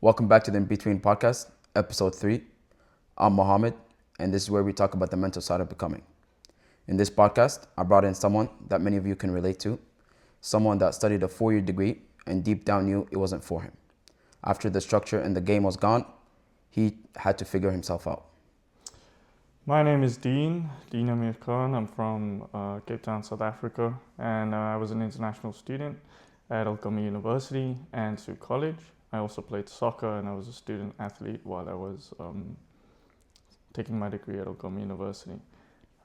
Welcome back to the In Between Podcast, episode 3. I'm Mohamed, and this is where we talk about the mental side of becoming. In this podcast, I brought in someone that many of you can relate to, someone that studied a 4-year degree and deep down knew it wasn't for him. After the structure and the game was gone, he had to figure himself out. My name is Deen Kahn. I'm from Cape Town, South Africa, and I was an international student at University and Sioux College. I also played soccer, and I was a student athlete while I was taking my degree at University.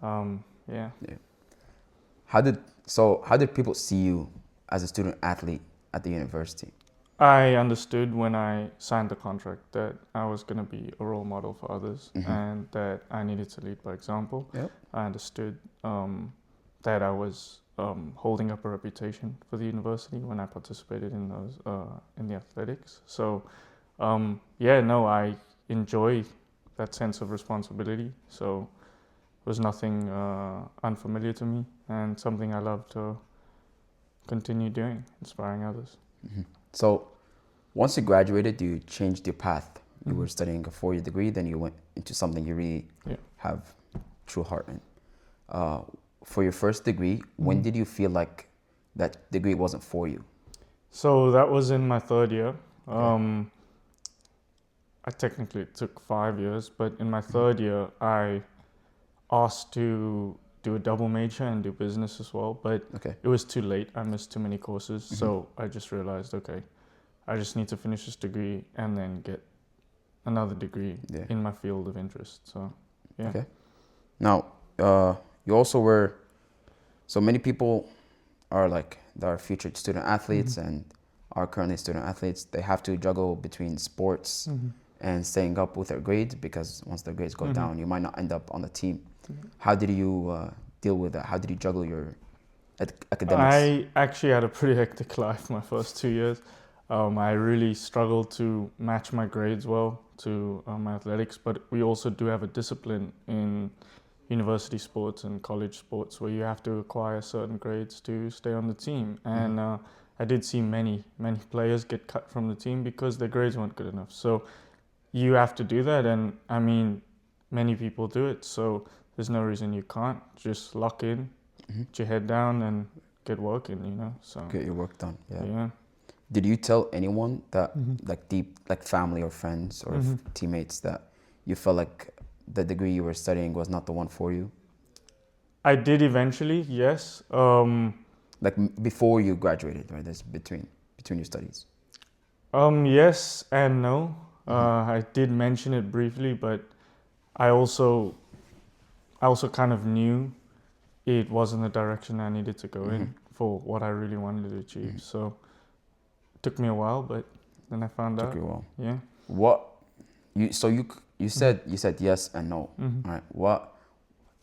Yeah. How did people see you as a student athlete at the university? I understood when I signed the contract that I was going to be a role model for others, and that I needed to lead by example. Yep. I understood that I was holding up a reputation for the university when I participated in those in the athletics. So I enjoy that sense of responsibility. So it was nothing unfamiliar to me, and something I love to continue doing, inspiring others. Mm-hmm. So once you graduated, you changed your path. You were studying a 4-year degree, then you went into something you really have true heart in. For your first degree, when did you feel like that degree wasn't for you? So that was in my third year. I technically it took 5 years, but in my third year, I asked to do a double major and do business as well, but it was too late. I missed too many courses, so I just realized, I just need to finish this degree and then get another degree in my field of interest. So, yeah. Okay. Now, you also were, so many people are like, that are future student athletes and are currently student athletes. They have to juggle between sports and staying up with their grades, because once their grades go down, you might not end up on the team. How did you deal with that? How did you juggle your academics? I actually had a pretty hectic life my first 2 years. I really struggled to match my grades well to my athletics, but we also do have a discipline in university sports and college sports where you have to acquire certain grades to stay on the team. And I did see many players get cut from the team because their grades weren't good enough. So you have to do that, and I mean, many people do it. So there's no reason you can't. Just lock in, put your head down, and get working. So get your work done. Yeah. Did you tell anyone that, like family or friends or teammates, that you felt like the degree you were studying was not the one for you? I did eventually, yes. Like before you graduated, right? That's between your studies. Yes and no. I did mention it briefly, but I also kind of knew it wasn't the direction I needed to go in for what I really wanted to achieve. So it took me a while, but then I found out. Took you a while. Yeah. You said yes and no. Right? What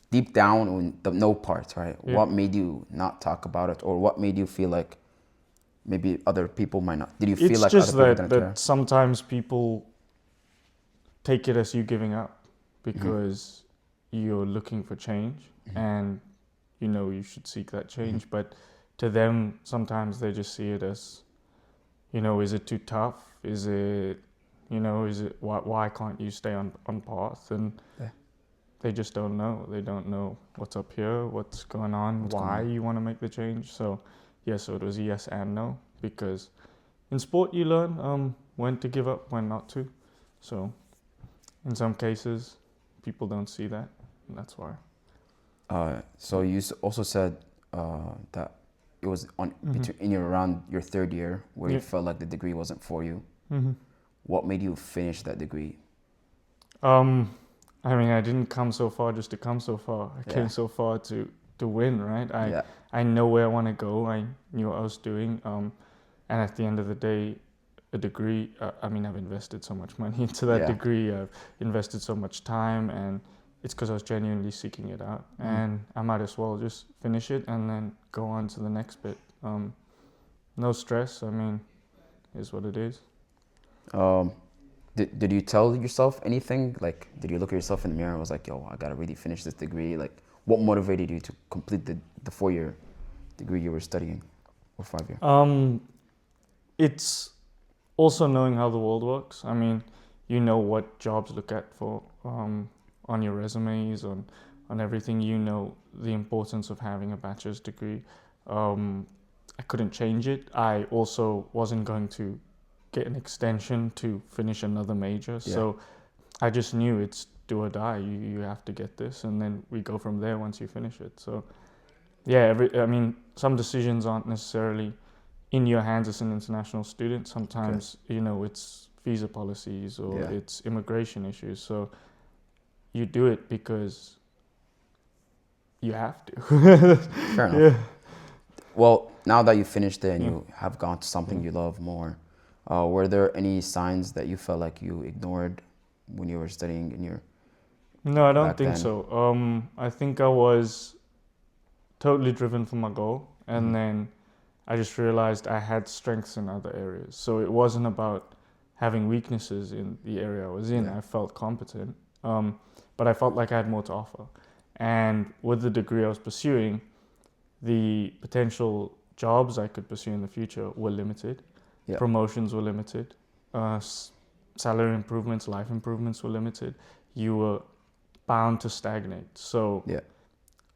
deep down in the no part, right? Yeah. What made you not talk about it, or what made you feel like maybe other people might not? Did you feel like just other people didn't care? that sometimes people take it as you giving up because you're looking for change, and you should seek that change. But to them, sometimes they just see it as, is it too tough? Is it, why can't you stay on path? And they just don't know. They don't know what's up here, what's going on, why you want to make the change. So so it was yes and no, because in sport you learn when to give up, when not to. So in some cases, people don't see that, and that's why. So you also said that it was around your third year where you felt like the degree wasn't for you. What made you finish that degree? I mean, I didn't come so far just to come so far. I came so far to win, right? I know where I want to go. I knew what I was doing. And at the end of the day, a degree, I've invested so much money into that degree. I've invested so much time, and it's because I was genuinely seeking it out. And I might as well just finish it and then go on to the next bit. No stress. Is what it is. Did you tell yourself anything? Like, did you look at yourself in the mirror and was like, yo, I gotta really finish this degree? Like, what motivated you to complete the 4-year degree you were studying, or 5-year? It's also knowing how the world works. I mean, you know what jobs look at for on your resumes, on everything. You know the importance of having a bachelor's degree. I couldn't change it. I also wasn't going to get an extension to finish another major. Yeah. So I just knew it's do or die. You have to get this, and then we go from there once you finish it. So yeah, I mean, some decisions aren't necessarily in your hands as an international student. Sometimes, you know, it's visa policies or Yeah. it's immigration issues. So you do it because you have to. Fair enough. Yeah. Well, now that you finished it and Yeah. you have gone to something Yeah. you love more, were there any signs that you felt like you ignored when you were studying in your No, I don't back think then? so. I think I was totally driven for my goal, and Mhm. then I just realized I had strengths in other areas. So it wasn't about having weaknesses in the area I was in. Yeah. I felt competent, but I felt like I had more to offer. And with the degree I was pursuing, the potential jobs I could pursue in the future were limited. Yeah. Promotions were limited. Salary improvements, life improvements were limited. You were bound to stagnate. So Yeah.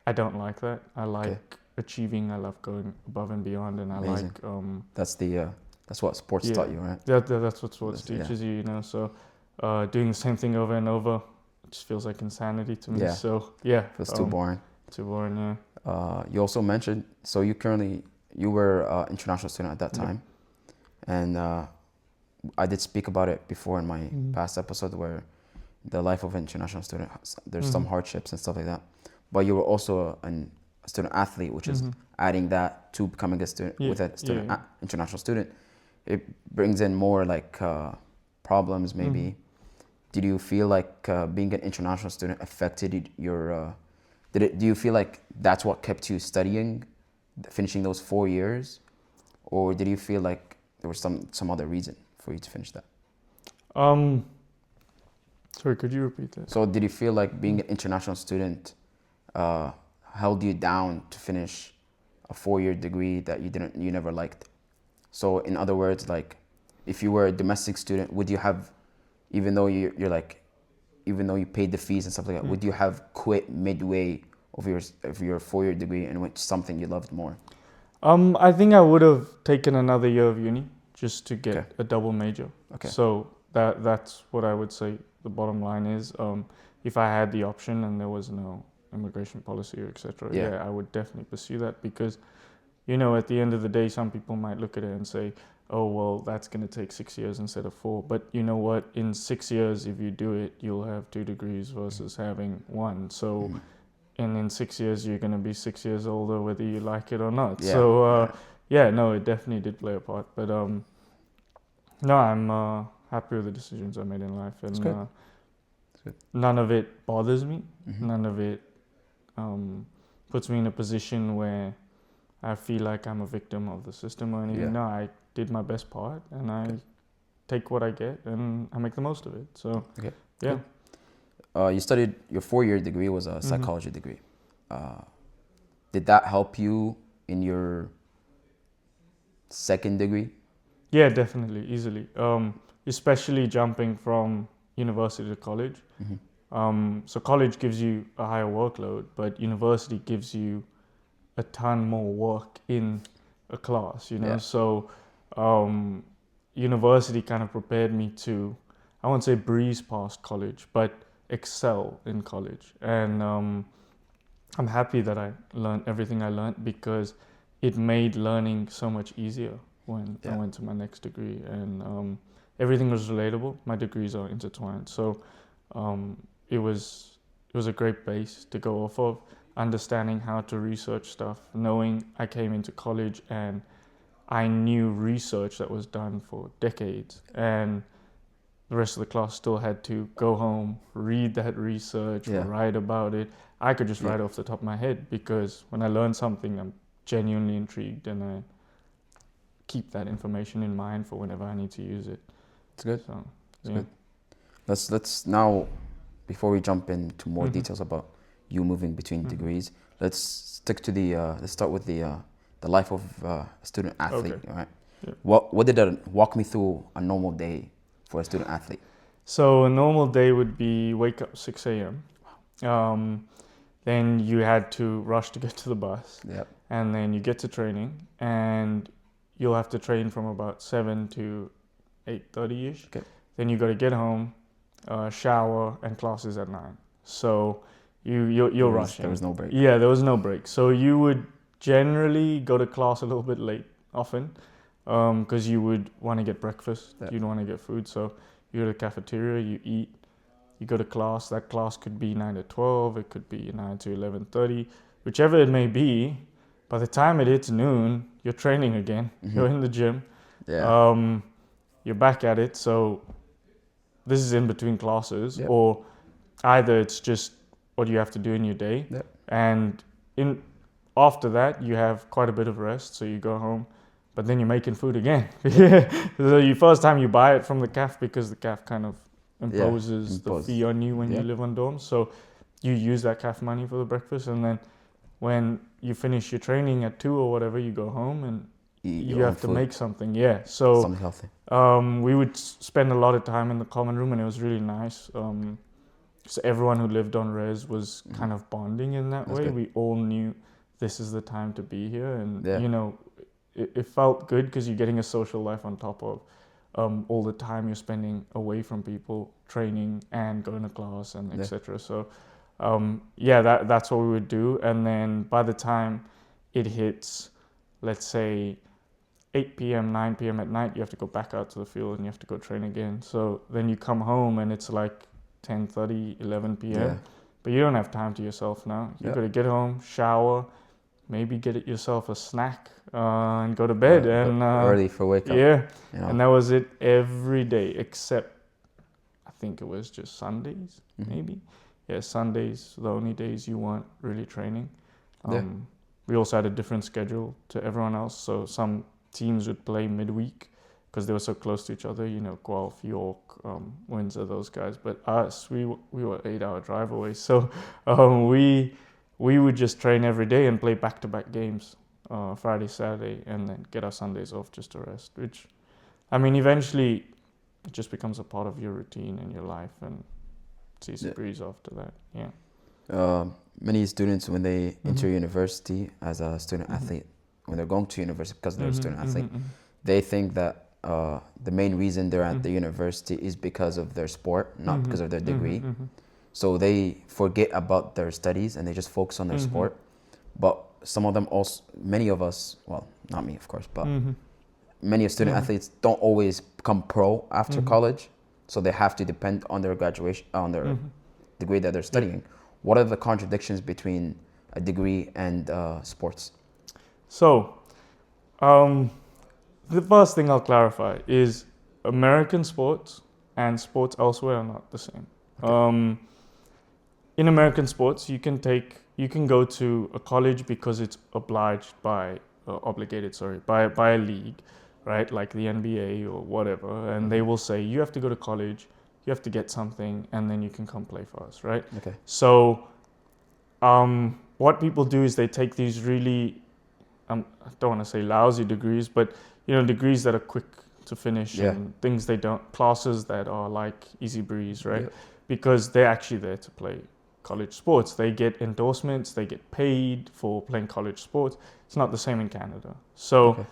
I don't like that. I like achieving. I love going above and beyond, and I Amazing. like That's what sports yeah, taught you, right? that's what sports Yeah. teaches you. You know, so doing the same thing over and over just feels like insanity to me. Yeah. So yeah, Feels too boring. too boring. Yeah. You also mentioned, so you were international student at that Yeah. time, and I did speak about it before in my Mhm. past episode where the life of an international student, there's Mhm. some hardships and stuff like that. But you were also a student athlete, which is Mhm. adding that to becoming a student Yeah, with a student yeah. international student. It brings in more like problems maybe. Mhm. Did you feel like being an international student affected your? Do you feel like that's what kept you studying, finishing those 4 years, or did you feel like there was some other reason for you to finish that? Sorry, could you repeat that? So did you feel like being an international student held you down to finish a 4 year degree that you never liked? So in other words, like if you were a domestic student, would you have, even though even though you paid the fees and stuff like that, would you have quit midway of your 4 year degree and went to something you loved more? I think I would have taken another year of uni just to get Okay. a double major. Okay. So that's what I would say. The bottom line is, if I had the option and there was no immigration policy or etc., Yeah. yeah, I would definitely pursue that because, you know, at the end of the day, some people might look at it and say, oh, well, that's going to take 6 years instead of 4. But you know what? In 6 years, if you do it, you'll have 2 degrees versus having 1. So, and in 6 years, you're going to be 6 years older, whether you like it or not. Yeah. So, yeah, no, it definitely did play a part. But no, I'm happy with the decisions I made in life. And That's good. That's good. none of it bothers me. Mhm. None of it puts me in a position where I feel like I'm a victim of the system or anything. Yeah. No, I did my best part and I take what I get and I make the most of it. So, Okay. yeah. You studied, your 4 year degree was a Mhm. psychology degree. Did that help you in your second degree? Yeah, definitely, easily. Especially jumping from university to college. So college gives you a higher workload, but university gives you a ton more work in a class, you know. Yeah. So university kind of prepared me to, I won't say breeze past college, but excel in college. And I'm happy that I learned everything I learned because it made learning so much easier when I went to my next degree. And everything was relatable. My degrees are intertwined. So it was a great base to go off of, understanding how to research stuff, knowing I came into college and I knew research that was done for decades, and the rest of the class still had to go home, read that research, write about it. I could just write off the top of my head because when I learn something, I'm genuinely intrigued and I keep that information in mind for whenever I need to use it. It's good. So, It's good. Let's now, before we jump into more details about you moving between degrees, let's stick to let's start with the life of a student athlete. Okay. All right. Yeah. What did walk me through a normal day for a student athlete? So a normal day would be wake up 6 a.m. Then you had to rush to get to the bus, Yep. and then you get to training, and you'll have to train from about 7 to 8:30 ish. Okay. Then you got to get home, shower, and classes at 9. So you're rushing. There was no break. Yeah, there was no break. So you would generally go to class a little bit late, often, because you would want to get breakfast. Yep. You'd want to get food. So you go to the cafeteria, you eat, you go to class. That class could be 9 to 12. It could be 9 to 11:30, whichever it may be. By the time it hits noon, you're training again. Mm-hmm. You're in the gym. Yeah. You're back at it. So this is in between classes, Yep. or either it's just what you have to do in your day, Yep. and after that you have quite a bit of rest. So you go home, but then you're making food again. So you first time you buy it from the CAF, because the CAF kind of imposes the fee on you when you live on dorms. So you use that CAF money for the breakfast, and then when you finish your training at 2 or whatever, you go home and you have to make something. Yeah. So something healthy. we would spend a lot of time in the common room, and it was really nice. So everyone who lived on res was kind of bonding in that way. Good. We all knew this is the time to be here, and Yeah. you know, it felt good because you're getting a social life on top of all the time you're spending away from people, training and going to class and etc. So that's what we would do. And then by the time it hits, let's say 8 p.m., 9 p.m. at night, you have to go back out to the field and you have to go train again. So then you come home and it's like 10:30, 11 p.m. Yeah. But you don't have time to yourself now. You've got to get home, shower, maybe get yourself a snack, and go to bed. And early for wake up. Yeah. You know? And that was it every day, except I think it was just Sundays, maybe. Yeah, Sundays, the only days you weren't really training. We also had a different schedule to everyone else. So some teams would play midweek because they were so close to each other, you know, Guelph, York, Windsor, those guys. But us, we were 8-hour drive away. So we would just train every day and play back-to-back games, Friday, Saturday, and then get our Sundays off just to rest, which, I mean, eventually it just becomes a part of your routine and your life, and it's easy breeze after that. Yeah. Many students, when they enter university as a student athlete, when they're going to university because they're a student athlete, they think that the main reason they're at the university is because of their sport, not because of their degree. So they forget about their studies and they just focus on their sport. But some of them also, many of us, well, not me, of course, but many of student athletes don't always become pro after college. So they have to depend on their graduation, on their degree that they're studying. What are the contradictions between a degree and sports? So, the first thing I'll clarify is American sports and sports elsewhere are not the same. Okay. In American sports, you can go to a college because it's obliged by, obligated by a league, right? Like the NBA or whatever. And they will say, you have to go to college, you have to get something, and then you can come play for us, right? Okay. So what people do is they take these really, I don't want to say lousy degrees, but you know, degrees that are quick to finish and things they don't, classes that are like easy breeze, right? Yeah. Because they're actually there to play college sports. They get endorsements, they get paid for playing college sports. It's not the same in Canada. So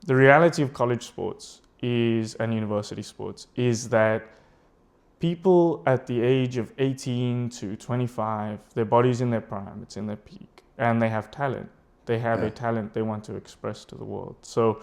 the reality of college sports and university sports is that people at the age of 18 to 25, their body's in their prime, it's in their peak, and they have talent. They have a talent they want to express to the world. So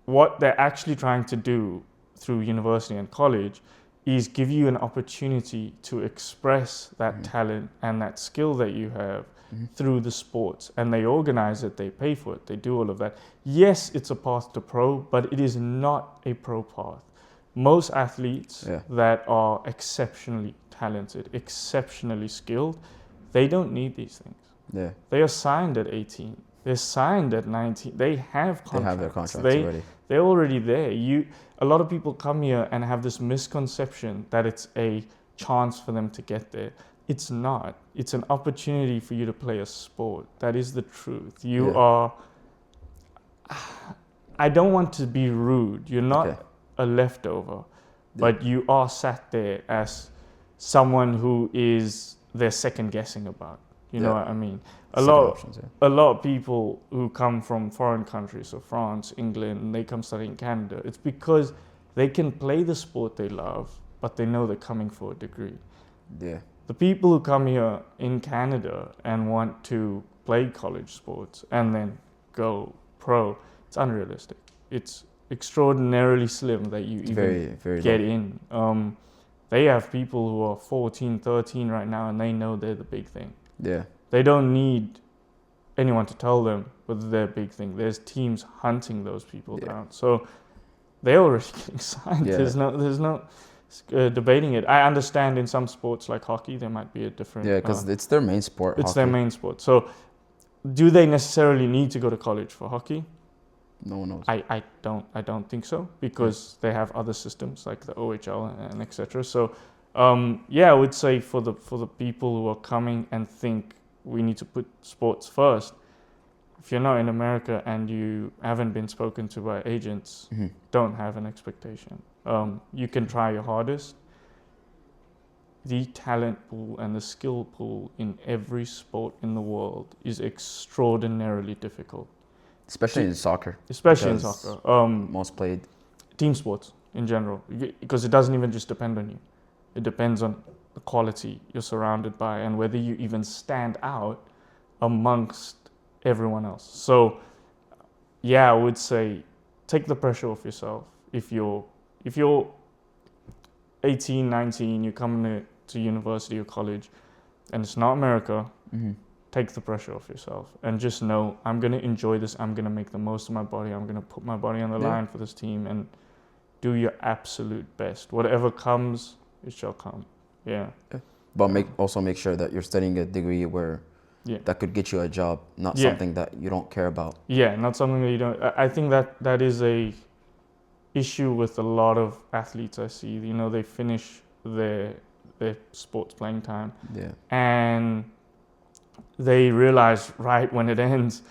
what they're actually trying to do through university and college is give you an opportunity to express that talent and that skill that you have through the sports. And they organize it, they pay for it, they do all of that. Yes, it's a path to pro, but it is not a pro path. Most athletes that are exceptionally talented, exceptionally skilled, they don't need these things. Yeah. They are signed at 18. They're signed at 19. They have contracts. They have their contracts already. They're already there. A lot of people come here and have this misconception that it's a chance for them to get there. It's not. It's an opportunity for you to play a sport. That is the truth. You are... I don't want to be rude. You're not Okay. a leftover, Yeah. but you are sat there as someone who is they're second guessing about. You know what I mean? Second options, yeah. A lot of people who come from foreign countries, so France, England, and they come study in Canada. It's because they can play the sport they love, but they know they're coming for a degree. Yeah. The people who come here in Canada and want to play college sports and then go pro, it's unrealistic. It's extraordinarily slim that you It's even very, very get low. in. They have people who are 14, 13 right now, and they know they're the big thing. Yeah. They don't need anyone to tell them whether they're a big thing. There's teams hunting those people down. So they're already getting signed. Yeah. There's no debating it. I understand in some sports like hockey, there might be a different. Yeah, because it's their main sport. It's hockey. their main sport. So, do they necessarily need to go to college for hockey? No one knows. I don't think so, because they have other systems like the OHL and etc. So, I would say for the people who are coming and think we need to put sports first, if you're not in America and you haven't been spoken to by agents, don't have an expectation. You can try your hardest. The talent pool and the skill pool in every sport in the world is extraordinarily difficult. Especially in soccer. Especially in soccer. Most played. Team sports in general, because it doesn't even just depend on you. It depends on the quality you're surrounded by and whether you even stand out amongst everyone else. So, I would say take the pressure off yourself. If you're 18, 19, you're coming to university or college, and it's not America, take the pressure off yourself and just know, I'm going to enjoy this. I'm going to make the most of my body. I'm going to put my body on the line for this team and do your absolute best. Whatever comes, it shall come. Yeah. But also make sure that you're studying a degree where that could get you a job, not something that you don't care about. Yeah, not something that you don't. I think that is a issue with a lot of athletes I see. You know, they finish their sports playing time. Yeah. And they realize right when it ends,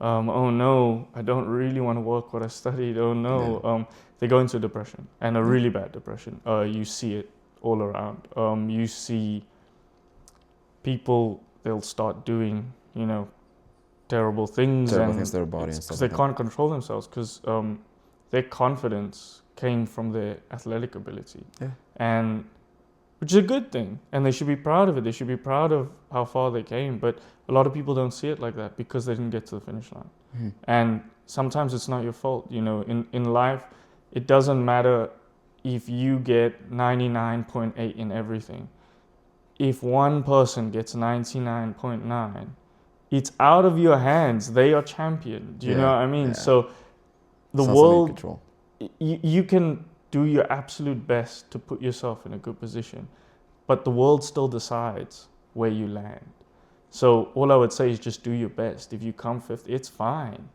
oh no, I don't really want to work what I studied. Oh no. They go into depression, and a really bad depression. You see it all around. You see people, they'll start doing, terrible things. Terrible things to their body and stuff. Because they can't control themselves, because their confidence came from their athletic ability. Yeah. And which is a good thing, and they should be proud of it. They should be proud of how far they came, but a lot of people don't see it like that because they didn't get to the finish line. And sometimes it's not your fault. In life, it doesn't matter if you get 99.8 in everything. If one person gets 99.9, it's out of your hands. They are champion. Do you know what I mean? Yeah. So the world, you can do your absolute best to put yourself in a good position, but the world still decides where you land. So all I would say is just do your best. If you come fifth, it's fine.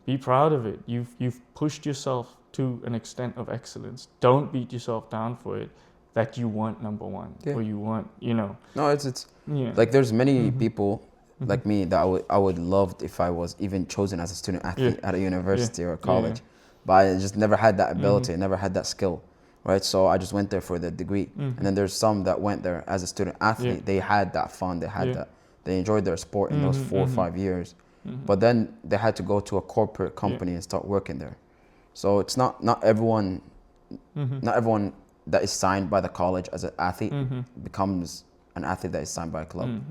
Be proud of it. You've pushed yourself to an extent of excellence. Don't beat yourself down for it, that you want number one or you want, No, it's like there's many people like me that I would love if I was even chosen as a student athlete at a university or a college. But I just never had that ability, never had that skill, right? So I just went there for the degree. And then there's some that went there as a student athlete. They had that fun, they had that, they enjoyed their sport in those 4 or 5 years. But then they had to go to a corporate company and start working there. So it's not everyone, not everyone that is signed by the college as an athlete becomes an athlete that is signed by a club,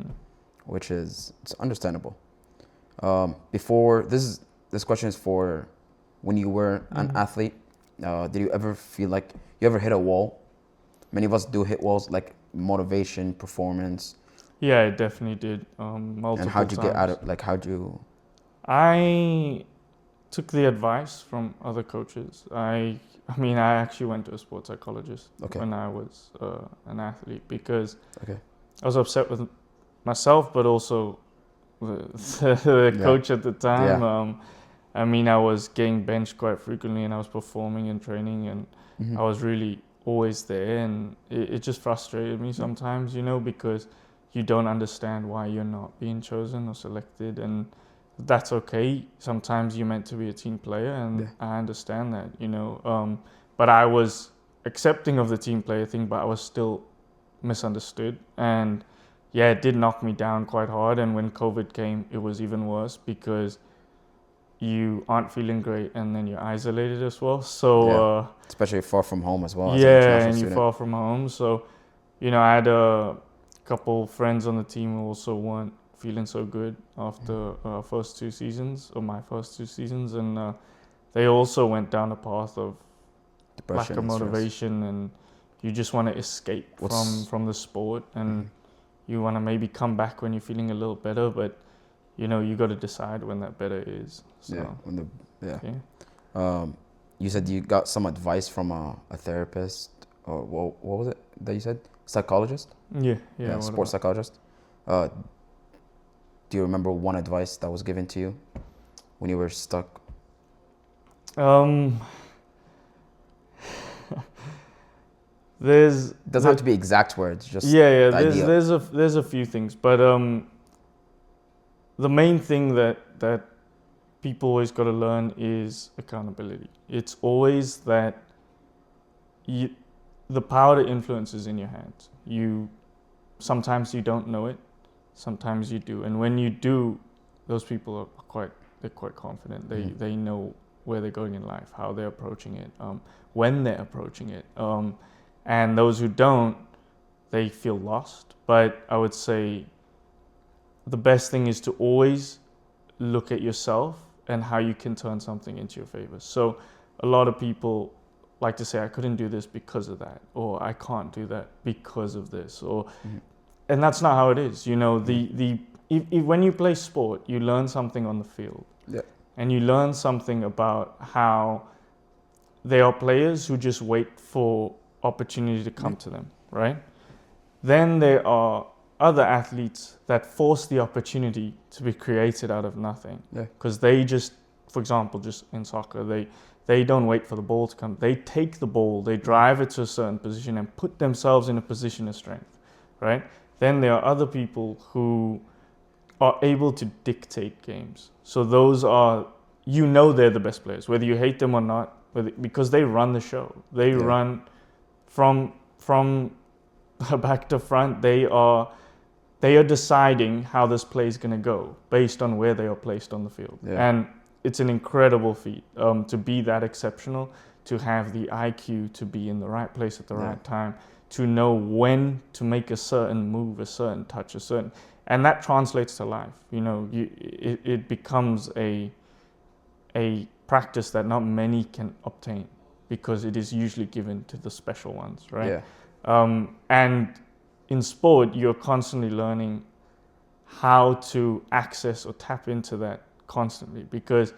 which is, it's understandable. Before this question is for when you were an athlete. Did you ever feel like you ever hit a wall? Many of us do hit walls, like motivation, performance. Yeah, I definitely did. Multiple times. And how'd you get out of, like, how'd you? I took the advice from other coaches. I actually went to a sports psychologist when I was an athlete, because I was upset with myself, but also the coach at the time. I was getting benched quite frequently, and I was performing in training, and I was really always there, and it just frustrated me sometimes, because you don't understand why you're not being chosen or selected, and that's okay. Sometimes you're meant to be a team player, and Yeah. I understand that, but I was accepting of the team player thing, but I was still misunderstood. And yeah, it did knock me down quite hard. And when COVID came, it was even worse because you aren't feeling great and then you're isolated as well. So, Yeah. Especially far from home as well as an yeah, international and you're student. far from home. So, I had a couple friends on the team who also weren't feeling so good after first 2 seasons, or my first 2 seasons. And they also went down a path of lack Depression of and stress. motivation, and you just want to escape from the sport, and you want to maybe come back when you're feeling a little better, but you got to decide when that better is. So Yeah. yeah. You said you got some advice from a therapist, or what was it that you said? Psychologist? Yeah, Yeah, what sports about? psychologist. Uh, do you remember one advice that was given to you when you were stuck? Um, there's It doesn't have to be exact words, just yeah, the idea. there's a few things, but the main thing that people always got to learn is accountability. It's always that the power to influence is in your hands. Sometimes you don't know it, sometimes you do, and when you do, those people are quite confident. They know where they're going in life, how they're approaching it, when they're approaching it, and those who don't, they feel lost. But I would say the best thing is to always look at yourself and how you can turn something into your favor. So a lot of people like to say, I couldn't do this because of that, or I can't do that because of this, and that's not how it is. When you play sport, you learn something on the field. Yeah. And you learn something about how there are players who just wait for opportunity to come to them, right? Then there are other athletes that force the opportunity to be created out of nothing. Yeah. Because they just, for example, just in soccer, they don't wait for the ball to come. They take the ball, they drive it to a certain position and put themselves in a position of strength, right? Then there are other people who are able to dictate games. So those are, they're the best players, whether you hate them or not, because they run the show. They run from back to front. They are deciding how this play is going to go based on where they are placed on the field. Yeah. And it's an incredible feat to be that exceptional, to have the IQ to be in the right place at the right time, to know when to make a certain move, a certain touch, and that translates to life. It becomes a practice that not many can obtain, because it is usually given to the special ones, right? Yeah. And in sport, you're constantly learning how to access or tap into that constantly, because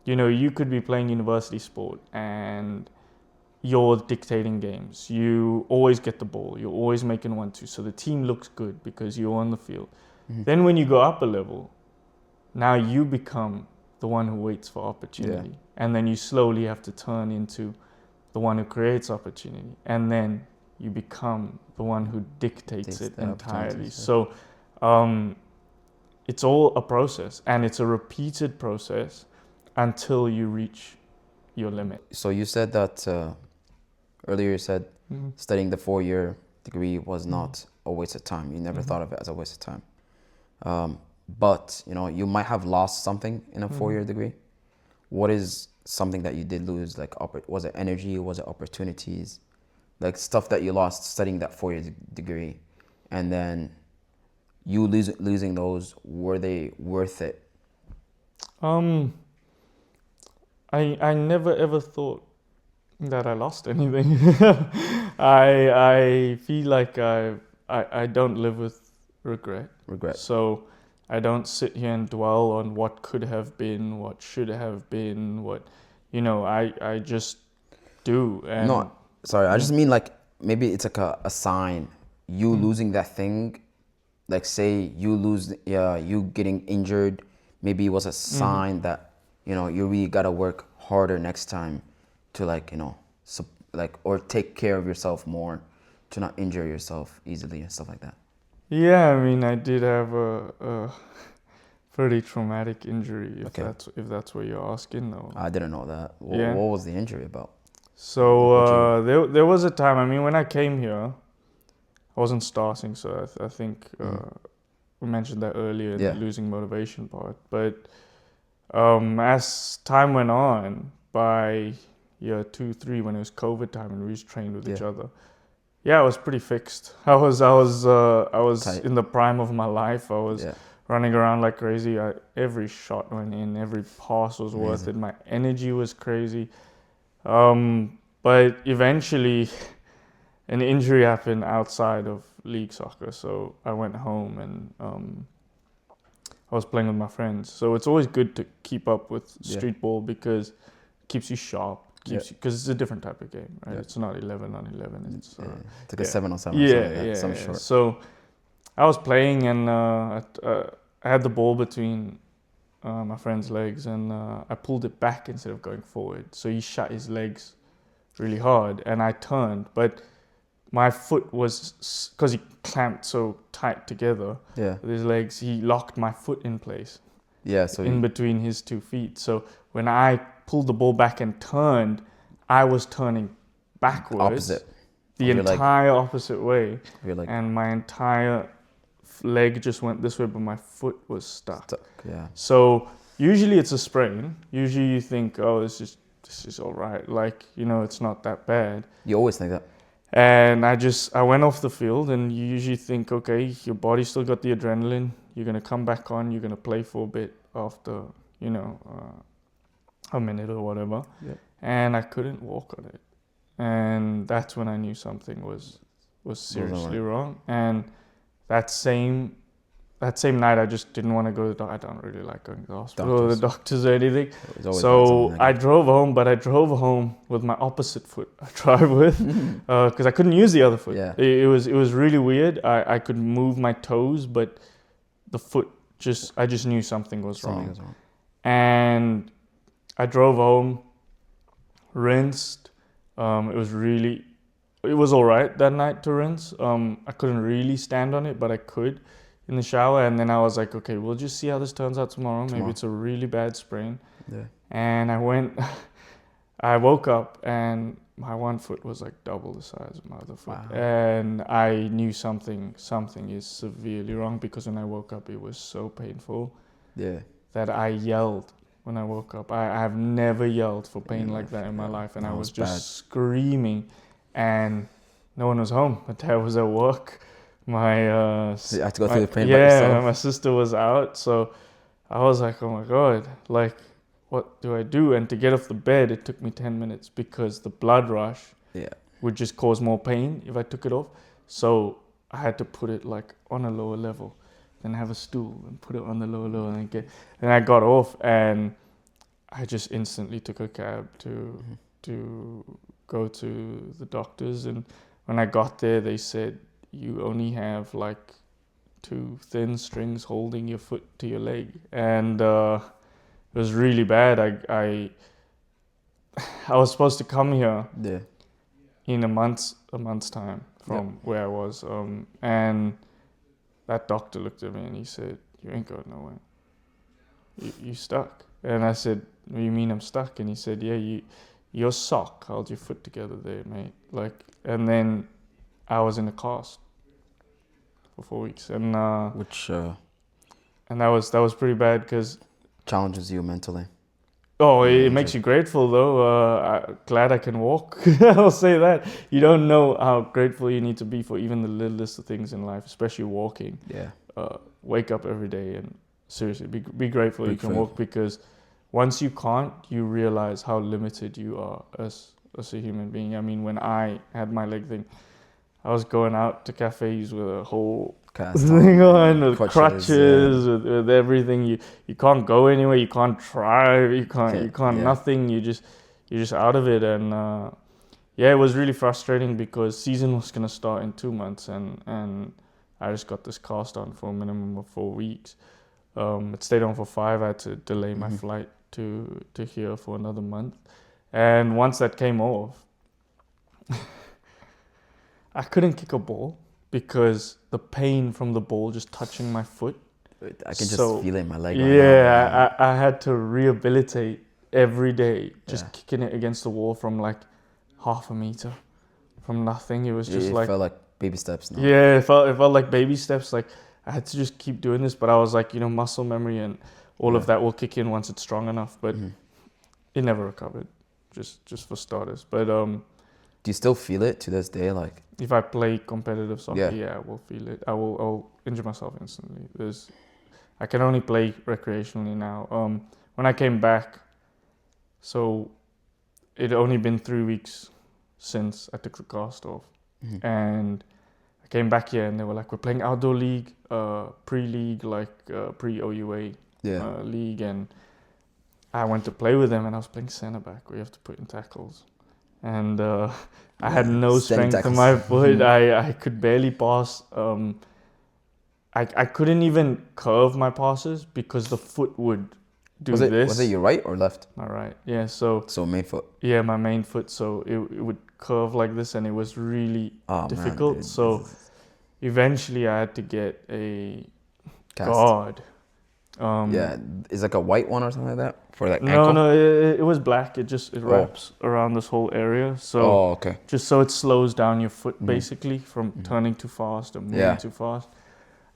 you could be playing university sport and you're dictating games. You always get the ball. You're always making 1-2. So the team looks good because you're on the field. Then when you go up a level, now you become the one who waits for opportunity. Yeah. And then you slowly have to turn into the one who creates opportunity. And then you become the one who dictates it entirely. So it's all a process, and it's a repeated process until you reach your limit. So you said that earlier. You said studying the 4-year degree was not a waste of time. You never thought of it as a waste of time. But you might have lost something in a 4-year degree. What is something that you did lose? Like, was it energy? Was it opportunities? Like stuff that you lost studying that 4-year degree, and then you losing those, were they worth it? I never ever thought that I lost anything. I feel like I don't live with regret. So I don't sit here and dwell on what could have been, what should have been, I just do. And No, sorry, I just mean like maybe it's like a sign. You losing that thing, like say you getting injured, maybe it was a sign that you really gotta work harder next time to or take care of yourself more, to not injure yourself easily and stuff like that. Yeah, I mean, I did have a Pretty traumatic injury, Okay. if that's what you're asking, though. I didn't know that. Yeah. What was the injury about? So there was a time. I mean, when I came here, I wasn't starting, so I think we mentioned that earlier in Yeah. the losing motivation part. But as time went on, by year 2, 3, when it was COVID time and we just trained with each Yeah. other, yeah, I was pretty fixed. I was Tight. in the prime of my life. I was Yeah. running around like crazy. Every shot went in, every pass was worth it. My energy was crazy. But eventually, an injury happened outside of league soccer, so I went home and I was playing with my friends. So it's always good to keep up with street ball because it keeps you sharp, because it's a different type of game, right? It's not 11 on 11. It's like a 7-on-7 yeah, or something like that. yeah, Some yeah. short. So I was playing and I had the ball between my friend's legs and I pulled it back instead of going forward. So he shut his legs really hard and I turned, but my foot was, because he clamped so tight together with his legs, he locked my foot in place. Yeah, so in between his 2 feet. So when I pulled the ball back and turned, I was turning backwards. opposite. The entire opposite way. Like, and my entire leg just went this way, but my foot was stuck. Yeah. So usually it's a sprain. Usually you think, oh, this is all right. Like, it's not that bad. You always think that. And I went off the field, and you usually think, okay, your body's still got the adrenaline. You're going to come back on. You're going to play for a bit after, a minute or whatever. Yep. And I couldn't walk on it. And that's when I knew something was seriously wrong. And that same night, I just didn't want to go to the doctor. I don't really like going to the hospital or the doctors or anything. So I drove home, but I drove home with my opposite foot I drive with because I couldn't use the other foot. Yeah. It was really weird. I could move my toes, but the foot I just knew something was wrong. And I drove home, rinsed. It was all right that night to rinse. I couldn't really stand on it, but I could in the shower. And then I was like, okay, we'll just see how this turns out tomorrow. Maybe it's a really bad sprain. Yeah. And I woke up and my one foot was like double the size of my other foot. Wow. And I knew something is severely wrong, because when I woke up, it was so painful that I yelled when I woke up. I have never yelled for pain like that in my life. And I was just screaming, and no one was home. My dad was at work. So you had to go through the pain by yourself. Yeah, my sister was out. So I was like, oh my God, like, what do I do? And to get off the bed, it took me 10 minutes because the blood rush would just cause more pain if I took it off. So I had to put it like on a lower level, then have a stool and put it on the lower level and I got off, and I just instantly took a cab to go to the doctors. And when I got there, they said, you only have like 2 thin strings holding your foot to your leg. And it was really bad. I was supposed to come here in a month's time from where I was. And that doctor looked at me and he said, you ain't going nowhere. You stuck. And I said, what do you mean I'm stuck? And he said, yeah, your sock held your foot together there, mate. Like, and then I was in a cast for 4 weeks, and and that was pretty bad because challenges you mentally. Oh, it makes you grateful though. Glad I can walk. I'll say that. You don't know how grateful you need to be for even the littlest of things in life, especially walking. Yeah. Wake up every day and seriously be grateful you can walk, because once you can't, you realize how limited you are as a human being. I mean, when I had my leg thing, I was going out to cafes with a whole thing on, with crutches, with everything. You can't go anywhere. You can't drive. You can't nothing. You're just out of it. And it was really frustrating because season was gonna start in 2 months, and I just got this cast on for a minimum of 4 weeks. It stayed on for 5. I had to delay my flight to here for another month, and once that came off, I couldn't kick a ball because the pain from the ball just touching my foot I can just So, feel it in my leg right now. yeah, I had to rehabilitate every day, just Yeah. kicking it against the wall from like half a meter, from nothing. It was just It like, felt like baby steps now. yeah, it felt like baby steps. Like I had to just keep doing this, but I was like, muscle memory and all of Yeah. that will kick in once it's strong enough. But Mhm. it never recovered, just for starters. But Do you still feel it to this day? Like, if I play competitive soccer, Yeah. yeah, I will feel it. I'll injure myself instantly. I can only play recreationally now. When I came back, so it had only been 3 weeks since I took the cast off, Mhm. and I came back here and they were like, we're playing outdoor league, pre-league, like pre-OUA Yeah. league, and I went to play with them and I was playing centre back where you have to put in tackles, and I had Yeah, no steady strength in tackles. my foot. I could barely pass. I couldn't even curve my passes because the foot would do Was this. it your right or left? My right, yeah. So So main foot. yeah, my main foot. So it would curve like this, and it was really Oh difficult. man, dude. So eventually, I had to get a Cast. guard. Yeah, it's like a white one or something like that for like No, ankle. no, it was black. It wraps around this whole area. So Oh, okay. just so it slows down your foot Mhm. basically from Mhm. turning too fast or moving Yeah. too fast.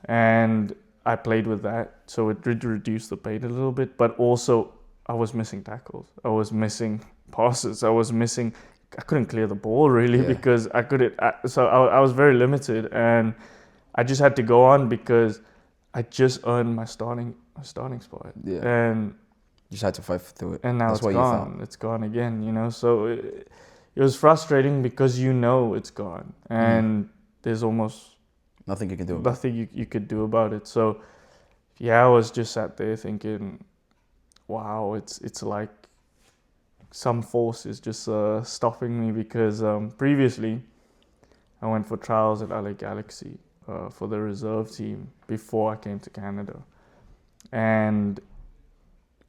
And I played with that, so it did reduce the pain a little bit. But also, I was missing tackles. I was missing passes. I couldn't clear the ball really Yeah. because I couldn't. I was very limited, and I just had to go on because I just earned my starting spot, Yeah. and You just had to fight through it. now That's it's what you thought. gone. It's gone again. So it was frustrating because it's gone, and there's almost Nothing you can do about it. nothing you could do about it. So yeah, I was just sat there thinking, wow, it's like some force is just stopping me because previously I went for trials at LA Galaxy for the reserve team before I came to Canada, and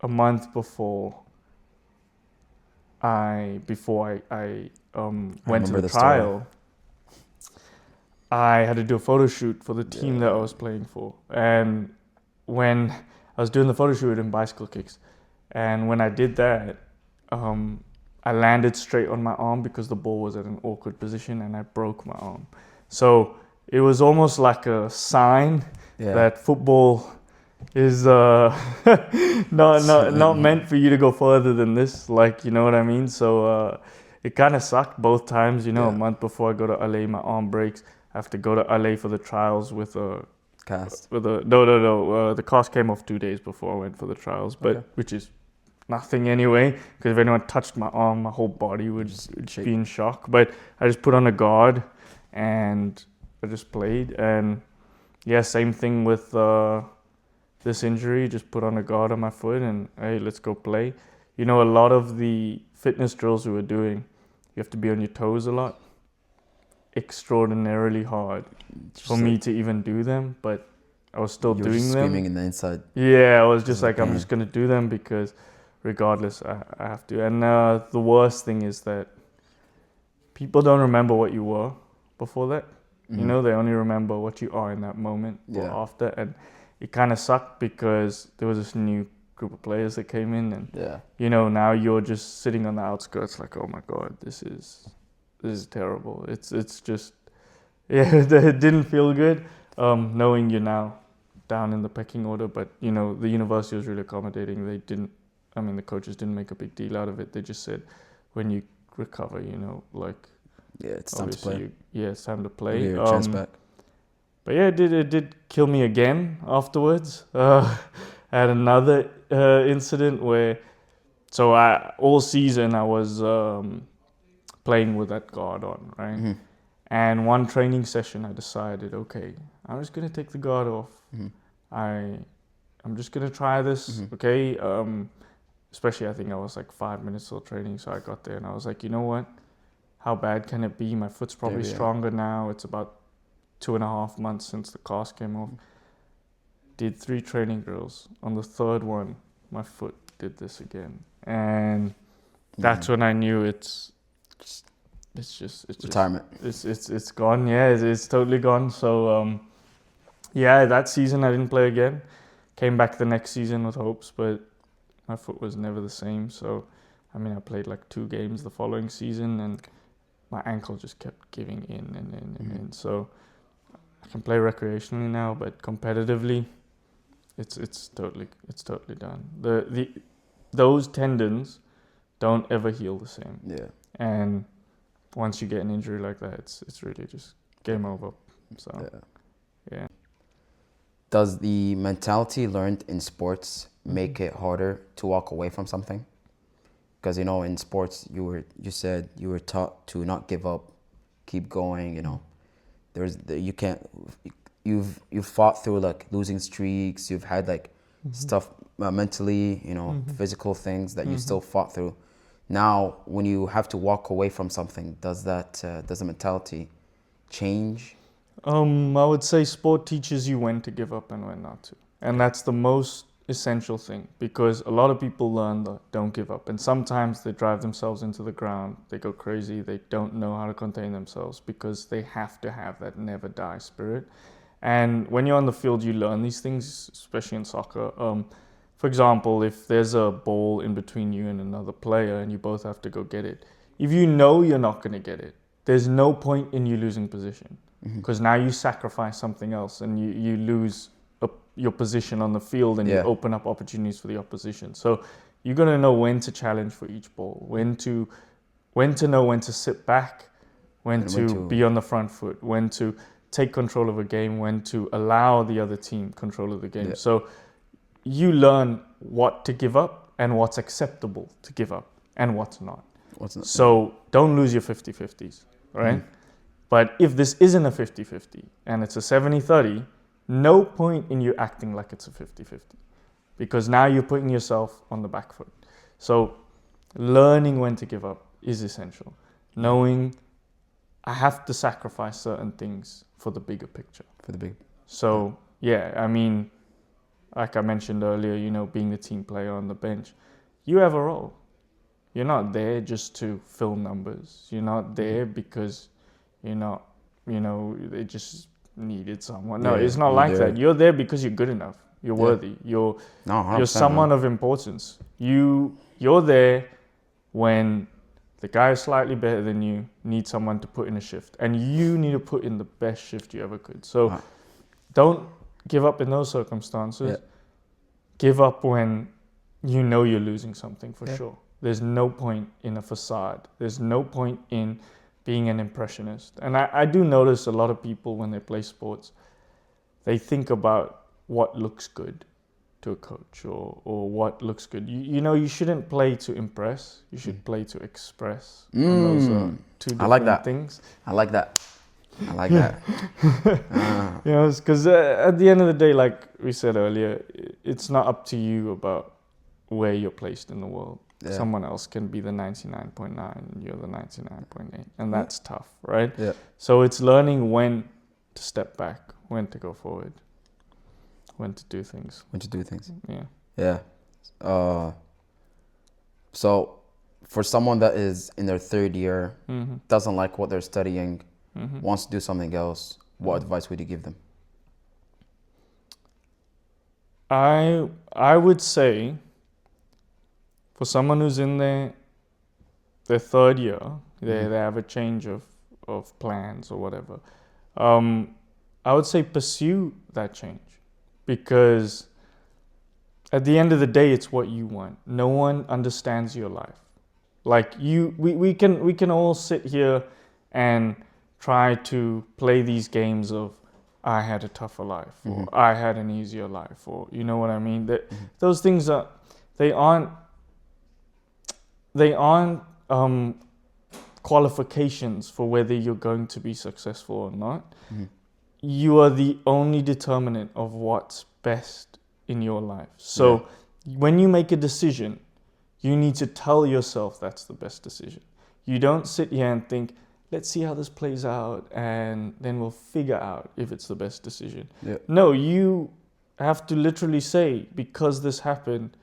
a month before I went to remember the the story. trial, I had to do a photo shoot for the team that I was playing for. And when I was doing the photo shoot in bicycle kicks, and when I did that, I landed straight on my arm because the ball was at an awkward position and I broke my arm. So it was almost like a sign that football is not meant for you to go further than this. Like, you know what I mean? So it kind of sucked both times. A month before I go to LA, my arm breaks. I have to go to LA for the trials with a Cast. no. The cast came off 2 days before I went for the trials, but which is nothing anyway. Because if anyone touched my arm, my whole body would be in shock. But I just put on a guard and I just played. And yeah, same thing with this injury. Just put on a guard on my foot and hey, let's go play. A lot of the fitness drills we were doing, you have to be on your toes a lot. Extraordinarily hard for me to even do them, but I was still doing them. Screaming in the inside. Yeah, I was just like, I'm just gonna do them because regardless, I have to. And the worst thing is that people don't remember what you were before that. They only remember what you are in that moment or after. And it kind of sucked because there was this new group of players that came in, and now you're just sitting on the outskirts, like, oh my god, this is terrible. It's just, it didn't feel good knowing you're now down in the pecking order. But the university was really accommodating. The coaches didn't make a big deal out of it. They just said, when you recover, it's time to play. It's time to play. Get your chance back. But yeah, it did kill me again afterwards. I had another incident where, all season I was playing with that guard on, right? And one training session, I decided, okay, I'm just gonna take the guard off. I'm just gonna try this, okay? Especially, I think I was like 5 minutes till training, so I got there and I was like, you know what? How bad can it be? My foot's probably stronger now. It's about 2.5 months since the cast came off. Did 3 training drills. On the third one, my foot did this again, and that's when I knew it's retirement. It's gone. Yeah, it's totally gone. So that season I didn't play again. Came back the next season with hopes, but my foot was never the same. So, I mean, I played like 2 games the following season, and my ankle just kept giving in and in and in. So I can play recreationally now, but competitively, it's totally done. Those tendons don't ever heal the same. Yeah. And once you get an injury like that, it's really just game over. So yeah. Does the mentality learned in sports make it harder to walk away from something? Because in sports you said you were taught to not give up, keep going. You can't. You've fought through like losing streaks. You've had like stuff mentally, physical things that you still fought through. Now, when you have to walk away from something, does the mentality change? I would say sport teaches you when to give up and when not to. And that's the most essential thing, because a lot of people learn that don't give up. And sometimes they drive themselves into the ground. They go crazy. They don't know how to contain themselves because they have to have that never die spirit. And when you're on the field, you learn these things, especially in soccer. For example, if there's a ball in between you and another player and you both have to go get it, if you know you're not going to get it, there's no point in you losing position, because now you sacrifice something else and you lose your position on the field, and you open up opportunities for the opposition. So you're going to know when to challenge for each ball, when to know when to sit back, when to be on the front foot, when to take control of a game, when to allow the other team control of the game. So you learn what to give up and what's acceptable to give up and what's not. So don't lose your 50-50s, right? But if this isn't a 50-50 and it's a 70-30, no point in you acting like it's a 50-50, because now you're putting yourself on the back foot. So learning when to give up is essential. Knowing I have to sacrifice certain things for the bigger picture. So I mean, like I mentioned earlier, being the team player on the bench, you have a role. You're not there just to fill numbers. You're not there because they just needed someone. No, it's not like that. You're there because you're good enough. You're worthy. You're someone of importance. You're there when the guy is slightly better than you, needs someone to put in a shift, and you need to put in the best shift you ever could. So don't give up in those circumstances. Give up when you know you're losing something for sure. There's no point in a facade. There's no point in being an impressionist. And I do notice a lot of people, when they play sports, they think about what looks good to a coach, or what looks good. You shouldn't play to impress. You should play to express. And those are two different things. I like that. Because at the end of the day, like we said earlier, it's not up to you about where you're placed in the world. Someone else can be the 99.9 and you're the 99.8, and that's tough, right? So it's learning when to step back, when to go forward, when to do things. So for someone that is in their third year, doesn't like what they're studying, wants to do something else, what advice would you give them? I would say, for someone who's in their third year, they have a change of plans or whatever, I would say pursue that change, because at the end of the day, it's what you want. No one understands your life. Like we can all sit here and try to play these games of I had a tougher life, or I had an easier life, or you know what I mean? Those things they aren't qualifications for whether you're going to be successful or not. You are the only determinant of what's best in your life. So when you make a decision, you need to tell yourself that's the best decision. You don't sit here and think, let's see how this plays out and then we'll figure out if it's the best decision. No, you have to literally say, because this happened,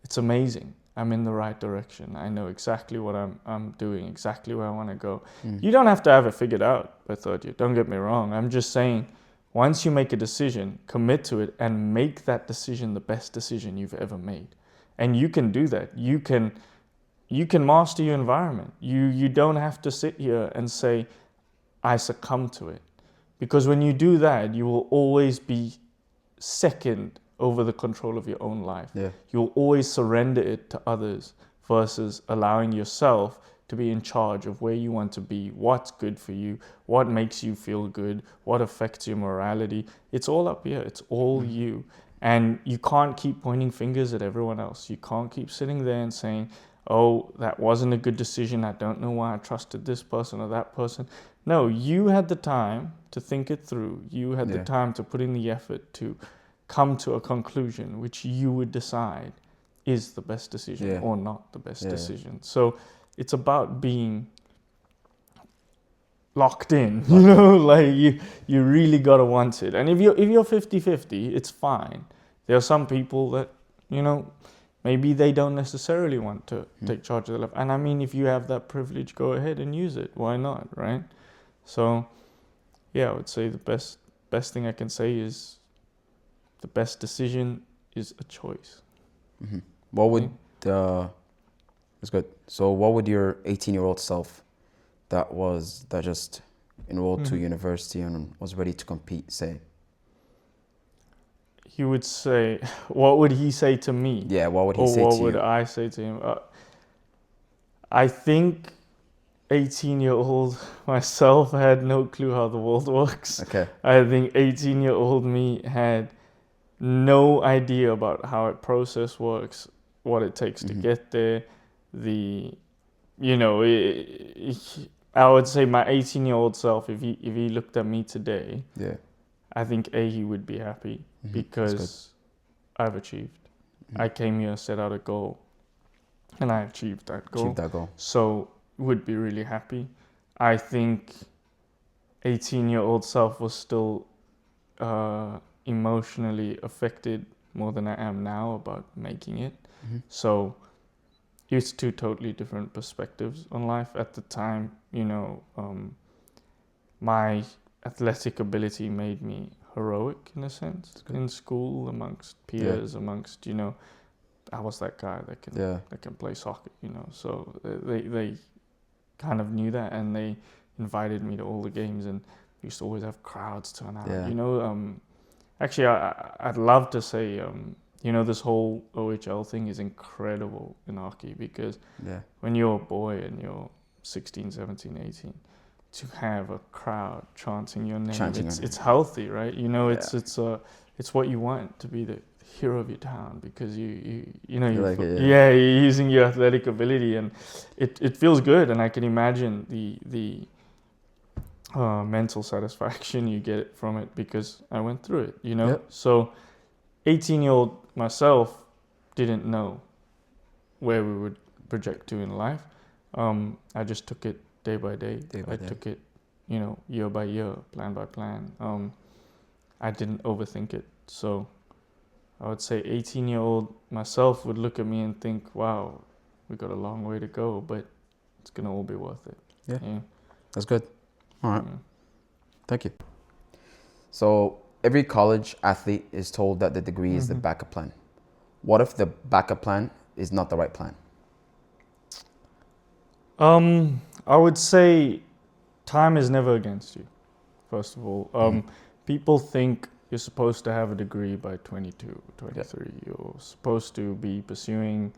it's amazing. I'm in the right direction. I know exactly what I'm doing, exactly where I want to go. You don't have to have it figured out by third year. Don't get me wrong. I'm just saying, Once you make a decision, commit to it and make that decision the best decision you've ever made. And you can do that. You can master your environment. You don't have to sit here and say, I succumb to it. Because when you do that, you will always be second over the control of your own life. Yeah. You'll always surrender it to others versus allowing yourself to be in charge of where you want to be, what's good for you, what makes you feel good, what affects your morality. It's all up here. It's all you. And you can't keep pointing fingers at everyone else. You can't keep sitting there and saying, oh, that wasn't a good decision. I don't know why I trusted this person or that person. No, you had the time to think it through. You had the time to put in the effort to come to a conclusion which you would decide is the best decision or not the best decision. So it's about being locked in, you know, like you really gotta want it. And if you're 50-50, it's fine. There are some people that, you know, maybe they don't necessarily want to take charge of their life. And I mean, if you have that privilege, go ahead and use it. Why not, right? So, yeah, I would say the best thing I can say is the best decision is a choice. Mm-hmm. What would that's good. So, what would your 18-year-old self that just enrolled to university and was ready to compete say? He would say, what would he say to me? Yeah, what would he say to Or you? what would I say to him? I think 18-year-old myself had no clue how the world works. Okay. I think 18-year-old me had no idea about how a process works, what it takes to get there. I would say my 18-year-old self, if he looked at me today, I think he would be happy because I've achieved. I came here, set out a goal, and I achieved that goal. So would be really happy. I think 18-year-old self was still emotionally affected more than I am now about making it. So it's two totally different perspectives on life. At the time, my athletic ability made me heroic in a sense in school, amongst peers, amongst, I was that guy that can play soccer, so they kind of knew that, and they invited me to all the games, and we used to always have crowds turn out. Actually, I'd love to say this whole OHL thing is incredible in hockey, because when you're a boy and you're 16, 17, 18, to have a crowd chanting your name, it's healthy, right? It's what you want, to be the hero of your town, because you're using your athletic ability, and it feels good, and I can imagine the mental satisfaction you get from it, because I went through it, So 18-year-old myself didn't know where we would project to in life. I just took it day by day. I took it, year by year, plan by plan. I didn't overthink it. So I would say 18-year-old myself would look at me and think, wow, we got a long way to go, but it's going to all be worth it. Yeah. That's good. All right. Thank you. So every college athlete is told that the degree is the backup plan. What if the backup plan is not the right plan? I would say time is never against you, first of all. People think you're supposed to have a degree by 22, 23. You're supposed to be pursuing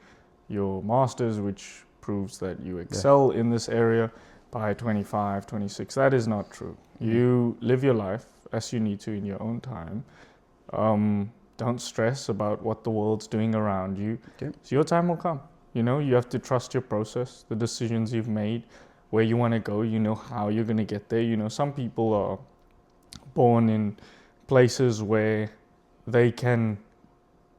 your master's, which proves that you excel in this area, by 25, 26. That is not true. You live your life as you need to in your own time. Don't stress about what the world's doing around you. So your time will come. You have to trust your process, the decisions you've made, where you want to go, how you're going to get there. Some people are born in places where they can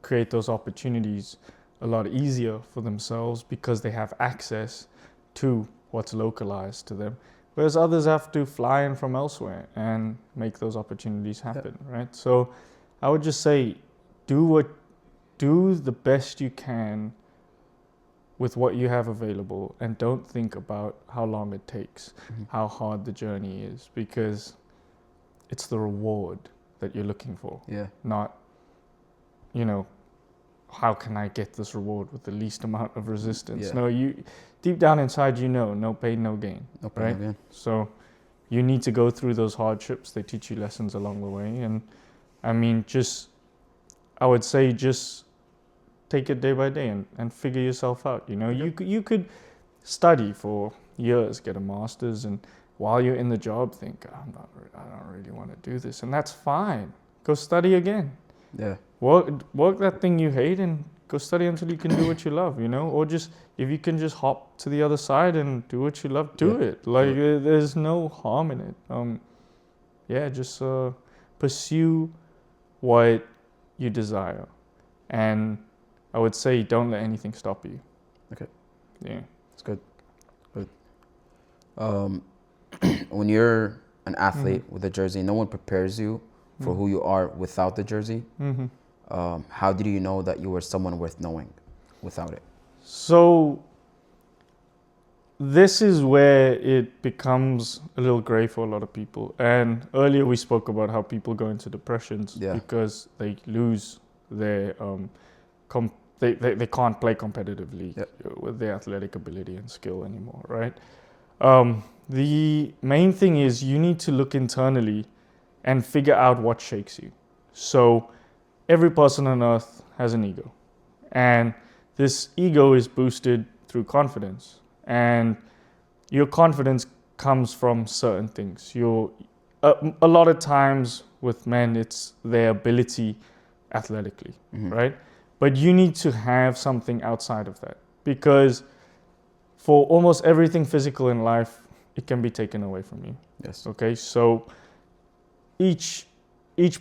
create those opportunities a lot easier for themselves because they have access to what's localized to them, whereas others have to fly in from elsewhere and make those opportunities happen, right? So I would just say, do the best you can with what you have available, and don't think about how long it takes, how hard the journey is, because it's the reward that you're looking for. Yeah. Not, you know, how can I get this reward with the least amount of resistance? Yeah. No, you deep down inside, you know, no pain, no gain. No pain, right? no gain. So you need to go through those hardships. They teach you lessons along the way. And I mean, I would say just take it day by day and figure yourself out. You know, you could study for years, get a master's, and while you're in the job, think, I don't really want to do this. And that's fine. Go study again. Yeah. Work that thing you hate and go study until you can do what you love, you know? Or just, if you can just hop to the other side and do what you love, do it. Like, there's no harm in it. Just pursue what you desire. And I would say don't let anything stop you. Okay. Yeah. It's good. When you're an athlete with a jersey, no one prepares you for who you are without the jersey. How did you know that you were someone worth knowing without it? So this is where it becomes a little gray for a lot of people. And earlier we spoke about how people go into depressions because they lose their they can't play competitively with their athletic ability and skill anymore, right? The main thing is you need to look internally and figure out what shakes you. So every person on earth has an ego, and this ego is boosted through confidence, and your confidence comes from certain things. A lot of times with men, it's their ability athletically, right? But you need to have something outside of that, because for almost everything physical in life, it can be taken away from you. Yes. Okay, so each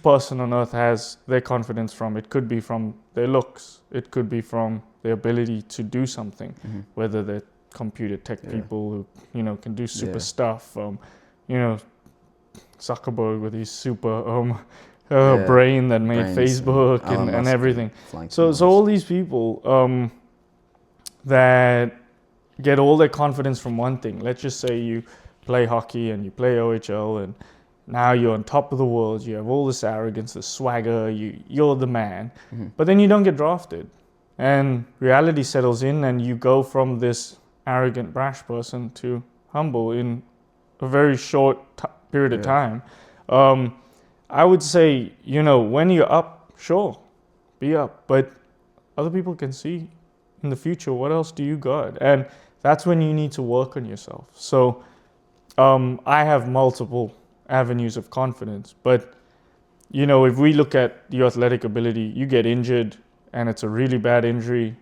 person on earth has their confidence from, it could be from their looks, it could be from their ability to do something, whether they're computer tech people who, you know, can do super stuff, Zuckerberg with his super brain that made Facebook and everything. So all these people that get all their confidence from one thing. Let's just say you play hockey and you play OHL, and now you're on top of the world. You have all this arrogance, this swagger. You're the man, but then you don't get drafted, and reality settles in, and you go from this arrogant, brash person to humble in a very short period of time. I would say, you know, when you're up, sure, be up, but other people can see in the future what else do you got, and that's when you need to work on yourself. So I have multiple avenues of confidence, but you know, if we look at your athletic ability, you get injured and it's a really bad injury,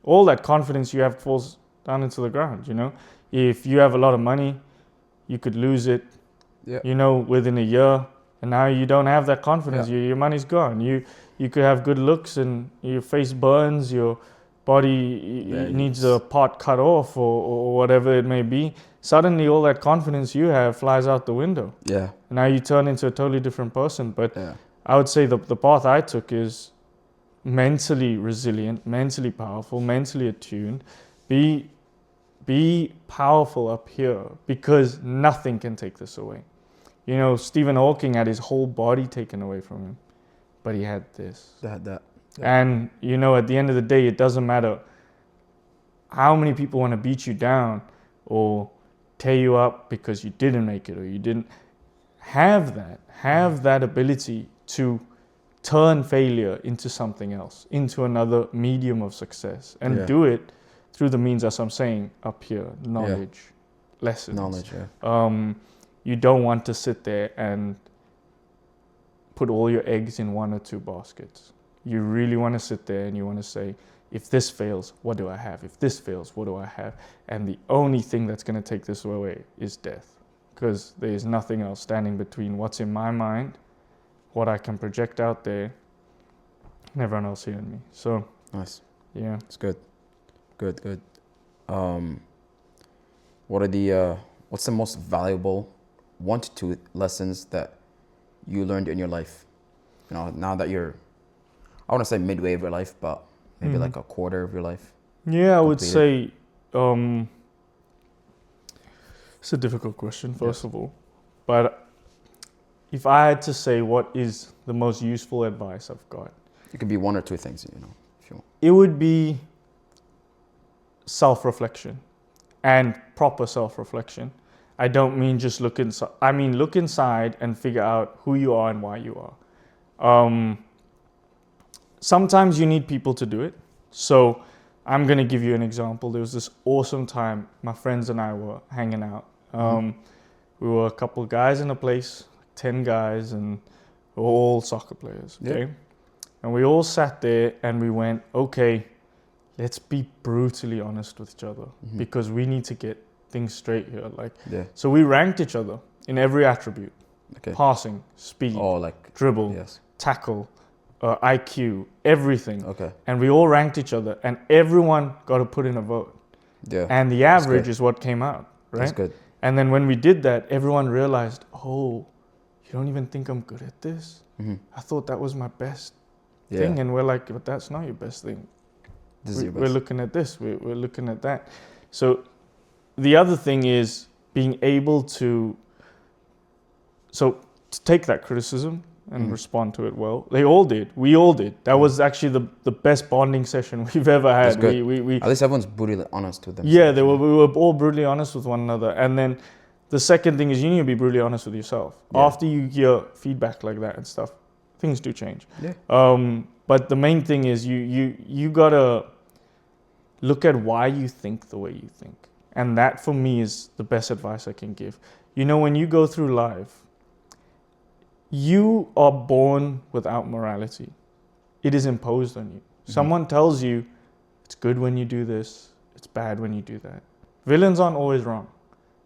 all that confidence you have falls down into the ground. You know, if you have a lot of money, you could lose it, you know, within a year, and now you don't have that confidence. Your money's gone. You could have good looks and your face burns, your body needs a part cut off or whatever it may be. Suddenly all that confidence you have flies out the window. And now you turn into a totally different person. But I would say the path I took is mentally resilient, mentally powerful, mentally attuned. Be powerful up here, because nothing can take this away. You know, Stephen Hawking had his whole body taken away from him, but he had this. That. And, you know, at the end of the day, it doesn't matter how many people want to beat you down or tear you up because you didn't make it or you didn't have that ability to turn failure into something else, into another medium of success, and do it through the means, as I'm saying up here, knowledge, lessons. You don't want to sit there and put all your eggs in one or two baskets. You really want to sit there and you want to say, if this fails, what do I have? If this fails, what do I have? And the only thing that's going to take this away is death, because there is nothing else standing between what's in my mind, what I can project out there, and everyone else hearing me. So nice. Yeah, it's good. What's the most valuable 1 to 2 lessons that you learned in your life? You know, now that you're, I want to say midway of your life, but maybe like a quarter of your life. Yeah, I would say it's a difficult question, first of all. But if I had to say what is the most useful advice I've got, It could be one or two things, you know, if you want. it would be self-reflection, and proper self-reflection. I don't mean just look inside. I mean look inside and figure out who you are and why you are. Sometimes you need people to do it. So I'm going to give you an example. There was this awesome time my friends and I were hanging out. We were a couple guys in a place, 10 guys, and we were all soccer players. Okay. Yeah. And we all sat there and we went, okay, let's be brutally honest with each other because we need to get things straight here. So we ranked each other in every attribute: passing, speed, dribble, tackle, IQ, everything. Okay. And we all ranked each other, and everyone got to put in a vote. Yeah. And the average is what came out, right? That's good. And then when we did that, everyone realized, oh, you don't even think I'm good at this? I thought that was my best thing. And we're like, but that's not your best thing. We're looking at this, we're looking at that. So the other thing is being able to take that criticism and respond to it well. They all did. We all did. That was actually the best bonding session we've ever had. That's good. We at least everyone's brutally honest with themselves. Yeah, we were all brutally honest with one another. And then the second thing is you need to be brutally honest with yourself. Yeah. After you hear feedback like that and stuff, things do change. Yeah. But the main thing is you gotta look at why you think the way you think. And that for me is the best advice I can give. You know, when you go through life, you are born without morality. It is imposed on you. Someone tells you it's good when you do this, it's bad when you do that. Villains aren't always wrong.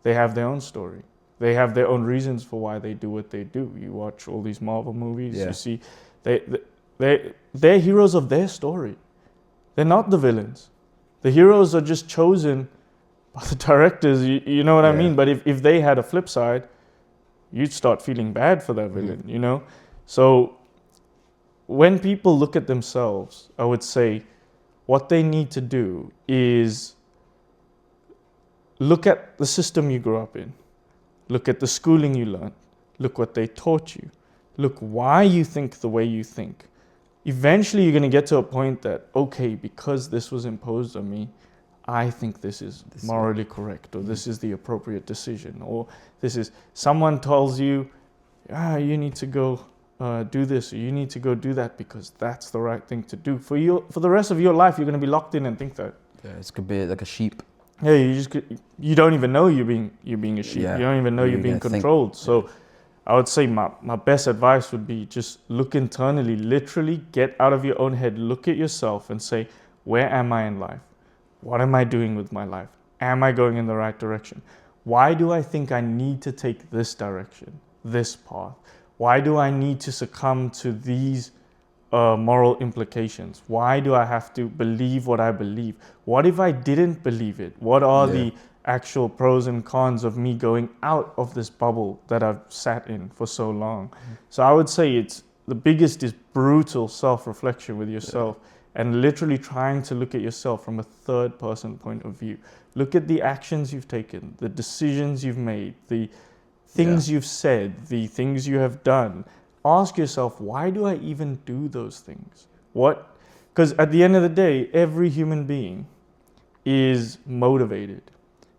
They have their own story. They have their own reasons for why they do what they do. You watch all these Marvel movies, you see they're heroes of their story. They're not the villains. The heroes are just chosen by the directors, you know what I mean? But if they had a flip side, you'd start feeling bad for that villain, you know? So when people look at themselves, I would say what they need to do is look at the system you grew up in. Look at the schooling you learned. Look what they taught you. Look why you think the way you think. Eventually you're going to get to a point that, okay, because this was imposed on me, I think this is morally correct, or this is the appropriate decision, or this is, someone tells you, you need to go do this, or you need to go do that because that's the right thing to do. For the rest of your life, you're going to be locked in and think that. Yeah, it could be like a sheep. Yeah, you don't even know you're being a sheep. Yeah. You don't even know you're being controlled. So I would say my best advice would be just look internally, literally get out of your own head, look at yourself and say, where am I in life? What am I doing with my life? Am I going in the right direction? Why do I think I need to take this direction, this path? Why do I need to succumb to these moral implications? Why do I have to believe what I believe? What if I didn't believe it? What are the actual pros and cons of me going out of this bubble that I've sat in for so long? So I would say the biggest is brutal self-reflection with yourself. And literally trying to look at yourself from a third person point of view. Look at the actions you've taken, the decisions you've made, the things you've said, the things you have done. Ask yourself, why do I even do those things? Because at the end of the day, every human being is motivated.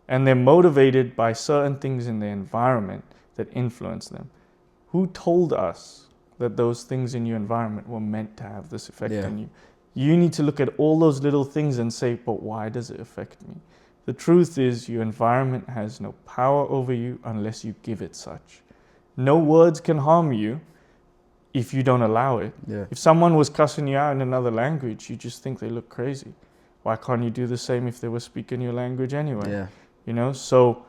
And they're motivated by certain things in their environment that influence them. Who told us that those things in your environment were meant to have this effect on you? You need to look at all those little things and say, but why does it affect me? The truth is your environment has no power over you unless you give it such. No words can harm you if you don't allow it. Yeah. If someone was cussing you out in another language, you just think they look crazy. Why can't you do the same if they were speaking your language anyway? Yeah. You know, so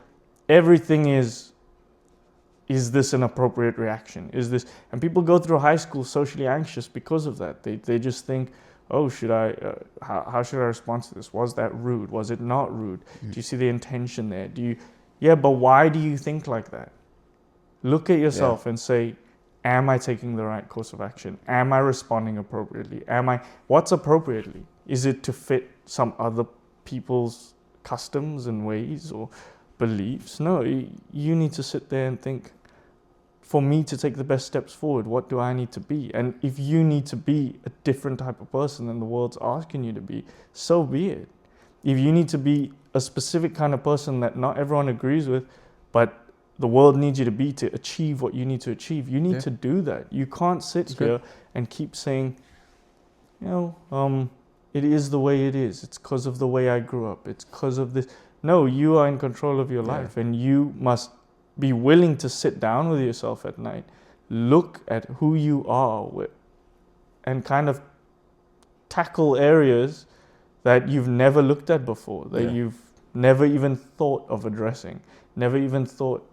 everything is this an appropriate reaction? And people go through high school socially anxious because of that. They just think, oh, how should I respond to this? Was that rude? Was it not rude? Do you see the intention there? But why do you think like that? Look at yourself and say, am I taking the right course of action? Am I responding appropriately? What's appropriately? Is it to fit some other people's customs and ways or beliefs? No, you need to sit there and think, for me to take the best steps forward, what do I need to be? And if you need to be a different type of person than the world's asking you to be, so be it. If you need to be a specific kind of person that not everyone agrees with, but the world needs you to be to achieve what you need to achieve, you need to do that. You can't sit here and keep saying, it is the way it is. It's because of the way I grew up. It's because of this. No, you are in control of your life, and you must be willing to sit down with yourself at night, look at who you are with, and kind of tackle areas that you've never looked at before, that you've never even thought of addressing, never even thought,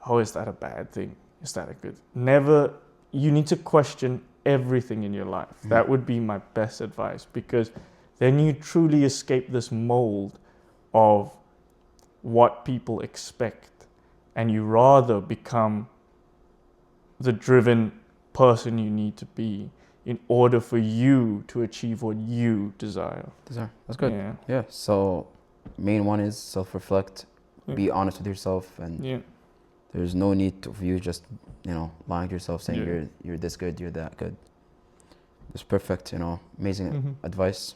oh, is that a bad thing? Is that a good? Never. You need to question everything in your life. That would be my best advice, because then you truly escape this mold of what people expect, and you rather become the driven person you need to be in order for you to achieve what you desire. That's good. Yeah. So main one is self-reflect, be honest with yourself, and there's no need for you just lying to yourself saying you're this good, you're that good. It's perfect. Amazing advice.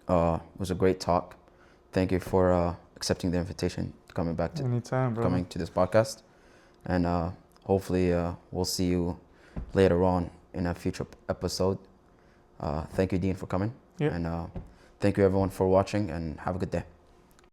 It was a great talk. Thank you for accepting the invitation, coming to this podcast, and hopefully we'll see you later on in a future episode. Thank you, Deen, for coming, and thank you everyone for watching, and have a good day.